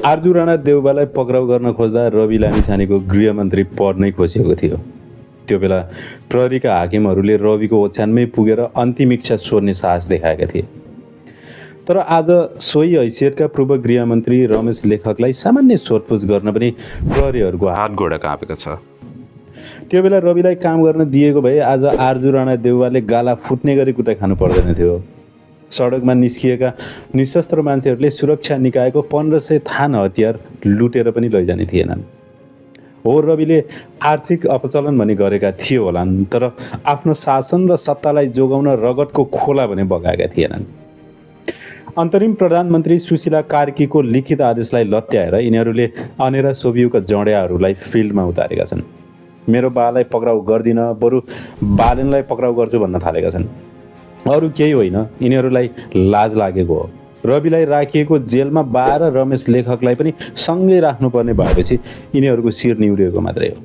आर्जु राणा देउवालाई पक्राउ गर्न खोज्दा रवि लामिछानेको गृहमन्त्री पद नै खोसिएको थियो। त्यो बेला प्रहरीका हाकिमहरूले रविको ओछ्यानमै पुगेर अन्तिम इच्छा सोध्ने साहस देखाएका थिए। तर आज सोही हैसियतका पूर्व गृहमन्त्री रमेश लेखकलाई सामान्य सोधपुछ गर्न पनि प्रहरीहरूको हात गोडा काँपेको छ। त्यो बेला रविलाई काम गर्न दिएको भए आज आर्जु राणा देउवाले गाला फुट्ने गरी कुटाइ खानु पर्दैन थियो। सडकमा निस्किएका निशस्त्र मान्छेहरूले सुरक्षा निकायको 1500 थान हतियार लुटेर पनि लैजाने थिएनन्। हो, रविले आर्थिक अपचलन भने गरेका थिए होलान्, तर आफ्नो शासन र सत्तालाई जोगाउन रगतको खोला भने बगाएका थिएनन्। अन्तरिम प्रधानमन्त्री सुशीला कार्कीको लिखित आदेशलाई लत्याएर यिनीहरूले अनेरा सोभियुका जडेयाहरूलाई फिल्डमा उतारेका छन्। मेरो बालाई पक्राउ गर्दिन, बरु बालेनलाई पक्राउ गर्छु भन्न थालेका छन्। अरू केही होइन, यिनीहरूलाई लाज लागेको हो। रविलाई राखिएको जेलमा बा र रमेश लेखकलाई पनि सँगै राख्नुपर्ने भएपछि यिनीहरूको शिर निहुरिएको मात्रै हो।